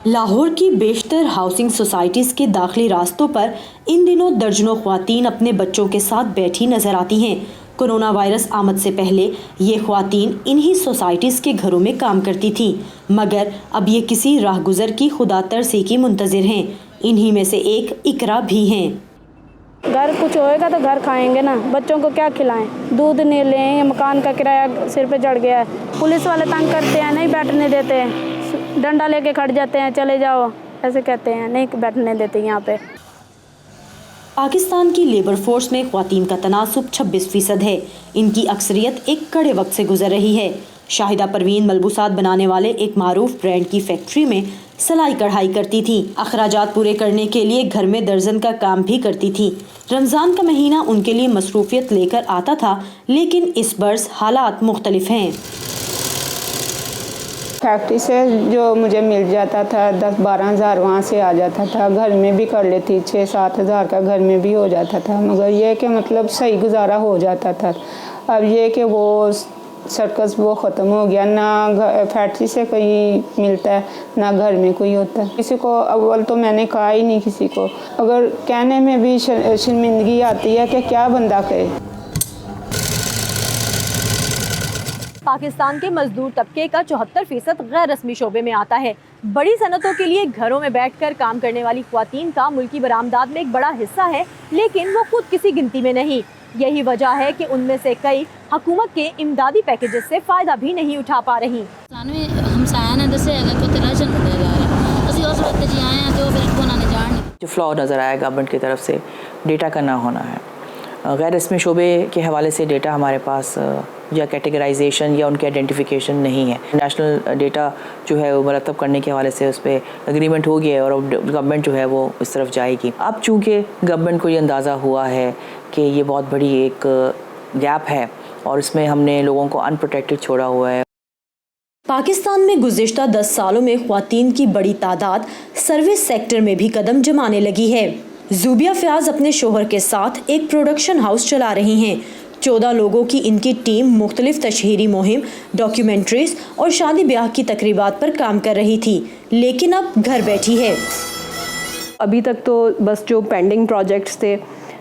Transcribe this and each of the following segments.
लाहौर की बेशतर housing societies के दाखिली रास्तों पर इन दिनों दर्जनों ख्वातीन अपने बच्चों के साथ बैठी नजर आती हैं। कोरोना वायरस आमद से पहले ये ख्वातीन इन्हीं सोसाइटीज़ के घरों में काम करती थीं, मगर अब ये किसी राहगुजर की खुदा तरसी की मुंतज़िर हैं। इन्हीं में से एक इकरा भी हैं। घर कुछ होएगा तो घर खाएंगे ना, बच्चों को क्या खिलाएं, दूध नहीं लें, मकान का किराया सिर पे चढ़ गया है, पुलिस वाले तंग करते हैं, नहीं बैठने देते हैं, डंडा लेके खड़ जाते हैं, चले जाओ ऐसे कहते हैं, नहीं बैठने देते यहाँ पे। पाकिस्तान की लेबर फोर्स में ख्वातीन का तनासुब 26% है। इनकी अक्सरियत एक कड़े वक्त से गुजर रही है। शाहिदा परवीन मलबूसात बनाने वाले एक मारूफ ब्रांड की फैक्ट्री में सिलाई कढ़ाई करती थी। अखराजात पूरे करने के लिए घर में दर्जन का काम भी करती थी। रमज़ान का महीना उनके लिए मसरूफियत लेकर आता था, लेकिन इस बरस हालात मुख्तलिफ हैं। फैक्ट्री से जो मुझे मिल जाता था 10-12 हज़ार वहाँ से आ जाता था, घर में भी कर लेती, 6-7 हज़ार का घर में भी हो जाता था, मगर ये कि मतलब सही गुजारा हो जाता था। अब ये कि वो सर्कस वो ख़त्म हो गया, ना फैक्ट्री से कोई मिलता है, ना घर में कोई होता है। किसी को अव्वल तो मैंने कहा ही नहीं किसी को, अगर कहने में भी शर्मिंदगी आती है कि क्या बंदा करे। पाकिस्तान के मजदूर तबके का 74% गैर रस्मी शोबे में आता है। बड़ी सनतों के लिए घरों में बैठकर काम करने वाली ख्वातीन का मुल्की बरामदात में एक बड़ा हिस्सा है, लेकिन वो खुद किसी गिनती में नहीं। यही वजह है कि उनमें से कई हुकूमत के इमदादी पैकेजेस से फ़ायदा भी नहीं उठा पा रही। जो फ्लॉ नज़र आया गवर्नमेंट की तरफ से डेटा का ना होना है, गैर रस्मी शोबे के हवाले से डेटा हमारे पास या कैटेगराइजेशन या उनके आइडेंटिफिकेशन नहीं है। नेशनल डेटा जो है वो मरतब करने के हवाले से उस पर एग्रीमेंट हो गया है और गवर्नमेंट जो है वो इस तरफ जाएगी। अब चूँकि गवर्नमेंट को ये अंदाज़ा हुआ है कि ये बहुत बड़ी एक गैप है और इसमें हमने लोगों को अनप्रोटेक्टेड छोड़ा हुआ है। पाकिस्तान में गुज़िश्ता 10 सालों में ख्वातीन की बड़ी तादाद सर्विस सेक्टर में भी कदम जमाने लगी है। ज़ुबिया फ़याज़ अपने शोहर के साथ एक प्रोडक्शन हाउस चला रही हैं। 14 लोगों की इनकी टीम मुख्तलिफ तशहीरी मुहिम, डॉक्यूमेंट्रीज और शादी ब्याह की तकरीबात पर काम कर रही थी, लेकिन अब घर बैठी है। अभी तक तो बस जो पेंडिंग प्रोजेक्ट्स थे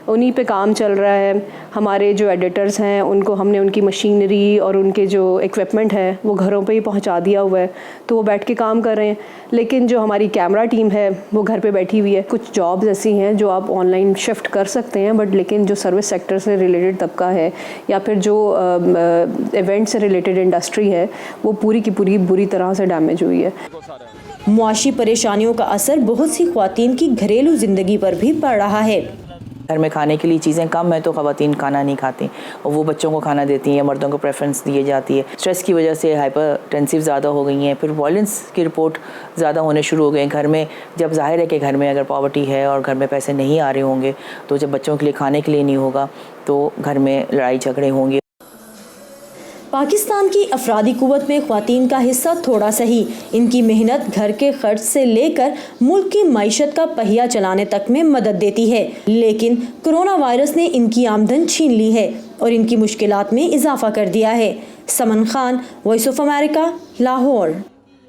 उन्हीं पे काम चल रहा है। हमारे जो एडिटर्स हैं उनको हमने उनकी मशीनरी और उनके जो इक्विपमेंट है वो घरों पे ही पहुंचा दिया हुआ है, तो वो बैठ के काम कर रहे हैं। लेकिन जो हमारी कैमरा टीम है वो घर पे बैठी हुई है। कुछ जॉब्स ऐसी हैं जो आप ऑनलाइन शिफ्ट कर सकते हैं, बट लेकिन जो सर्विस सेक्टर से रिलेटेड तबका है या फिर जो इवेंट से रिलेटेड इंडस्ट्री है वो पूरी की पूरी बुरी तरह से डैमेज हुई है। मुआशी परेशानियों का असर बहुत सी ख्वातीन की घरेलू ज़िंदगी पर भी पड़ रहा है। घर में खाने के लिए चीज़ें कम है तो ख़वातीन खाना नहीं खाती और वो बच्चों को खाना देती हैं, मर्दों को प्रेफरेंस दी जाती है। स्ट्रेस की वजह से हाइपरटेंसिव ज़्यादा हो गई हैं, फिर वायलेंस की रिपोर्ट ज़्यादा होने शुरू हो गए घर में। जब जाहिर है कि घर में अगर पॉवर्टी है और घर में पैसे नहीं आ रहे होंगे तो जब बच्चों के लिए खाने के लिए नहीं होगा तो घर में लड़ाई झगड़े होंगे। पाकिस्तान की अफरादी कुव्वत में ख्वातीन का हिस्सा थोड़ा सही, इनकी मेहनत घर के खर्च से लेकर मुल्क की मईशत का पहिया चलाने तक में मदद देती है, लेकिन कोरोना वायरस ने इनकी आमदन छीन ली है और इनकी मुश्किलात में इजाफा कर दिया है। Saman Khan, Voice of America, Lahore.